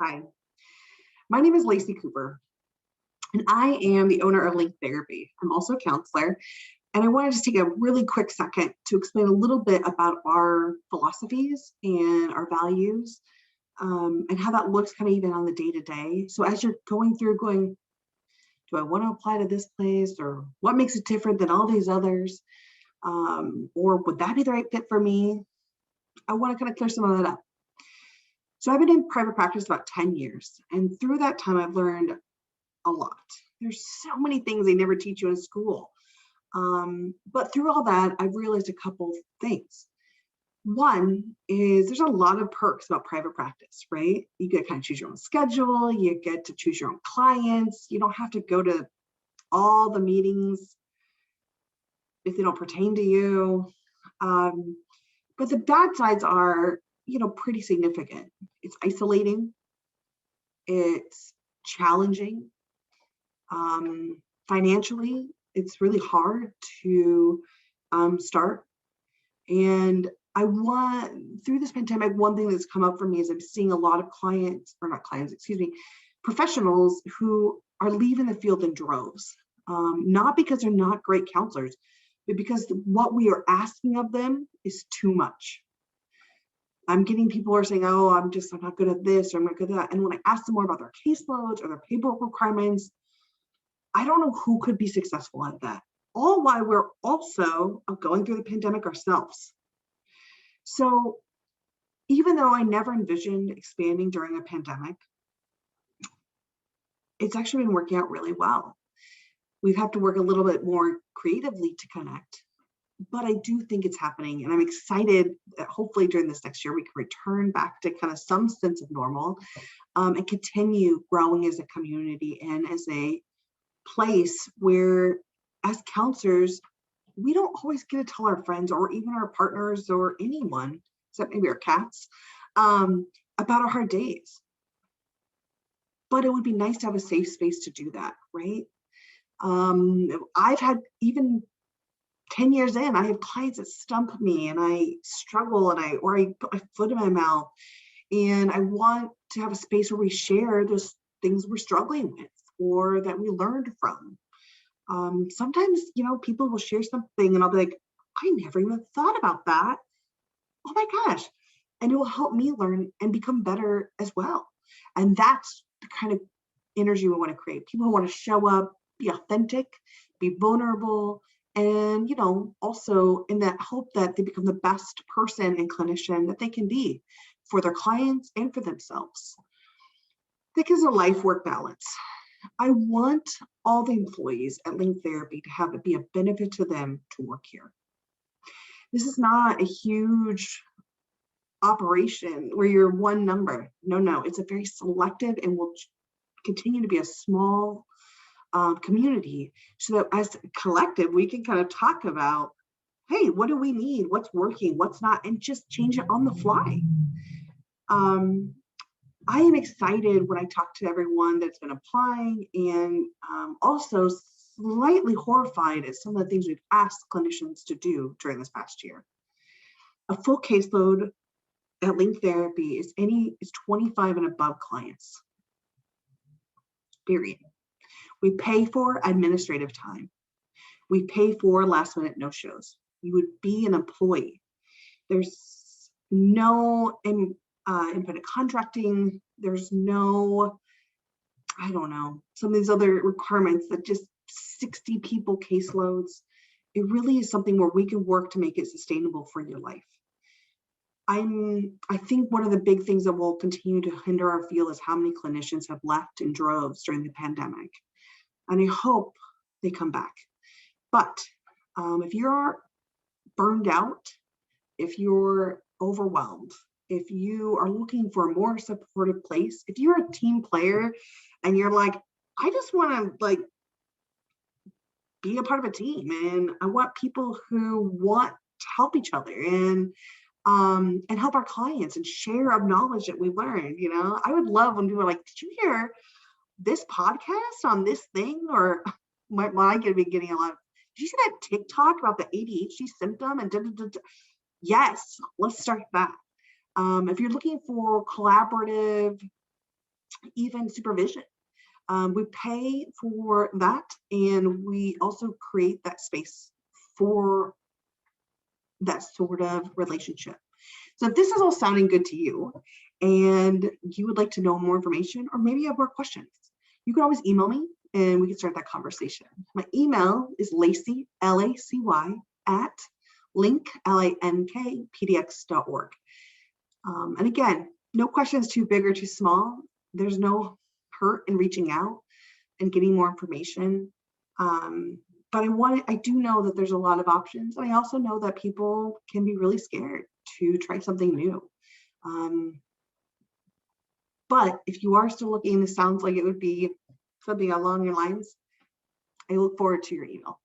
Hi, my name is Lacey Cooper, and I am the owner of Linktherapy. I'm also a counselor, and I wanted to take a really quick second to explain a little bit about our philosophies and our values, and how that looks kind of even on the day to day. So as you're going through, do I want to apply to this place, or what makes it different than all these others, or would that be the right fit for me? I want to kind of clear some of that up. So I've been in private practice about 10 years, and through that time, I've learned a lot. There's so many things they never teach you in school. But through all that, I've realized a couple things. One is there's a lot of perks about private practice, right? You get to kind of choose your own schedule, you get to choose your own clients, you don't have to go to all the meetings if they don't pertain to you. But the bad sides are, pretty significant. It's isolating, it's challenging. Financially, it's really hard to start. And through this pandemic, one thing that's come up for me is I'm seeing a lot of professionals who are leaving the field in droves, not because they're not great counselors, but because what we are asking of them is too much. I'm getting people who are saying, oh, I'm not good at this, or I'm not good at that. And when I ask them more about their caseloads or their paperwork requirements, I don't know who could be successful at that, all while we're also going through the pandemic ourselves. So even though I never envisioned expanding during a pandemic, it's actually been working out really well. We've had to work a little bit more creatively to connect, but I do think it's happening. And I'm excited that hopefully during this next year, we can return back to kind of some sense of normal, and continue growing as a community and as a place where, as counselors, we don't always get to tell our friends or even our partners or anyone, except maybe our cats, about our hard days. But it would be nice to have a safe space to do that, right? I've had, even 10 years in, I have clients that stump me and I struggle, and I put my foot in my mouth, and I want to have a space where we share those things we're struggling with or that we learned from. Sometimes, people will share something and I'll be like, I never even thought about that. Oh my gosh. And it will help me learn and become better as well. And that's the kind of energy we want to create. People who want to show up, be authentic, be vulnerable, and, also in that hope that they become the best person and clinician that they can be for their clients and for themselves. I think it's a life-work balance. I want all the employees at Linktherapy to have it be a benefit to them to work here. This is not a huge operation where you're one number. No, it's a very selective and will continue to be a small community, so that as a collective, we can kind of talk about, hey, what do we need? What's working? What's not? And just change it on the fly. I am excited when I talk to everyone that's been applying, and also slightly horrified at some of the things we've asked clinicians to do during this past year. A full caseload at Linktherapy is 25 and above clients, period. We pay for administrative time. We pay for last minute no-shows. You would be an employee. There's no independent contracting. There's no, some of these other requirements that just 60 people caseloads. It really is something where we can work to make it sustainable for your life. I think one of the big things that will continue to hinder our field is how many clinicians have left in droves during the pandemic. And I hope they come back. But if you're burned out, if you're overwhelmed, if you are looking for a more supportive place, if you're a team player and you're like, I just want to be a part of a team, and I want people who want to help each other and help our clients and share of knowledge that we learned. I would love when people are like, did you hear this podcast on this thing? Or I could be getting a lot of, did you see that TikTok about the ADHD symptom? And yes, let's start that. If you're looking for collaborative even supervision. We pay for that, and we also create that space for that sort of relationship. So if this is all sounding good to you and you would like to know more information, or maybe you have more questions, you can always email me and we can start that conversation. My email is Lacy, Lacy, at linkpdx.org. And again, no question is too big or too small. There's no hurt in reaching out and getting more information. But I do know that there's a lot of options. And I also know that people can be really scared to try something new. But if you are still looking, this sounds like it would be something along your lines, I look forward to your email.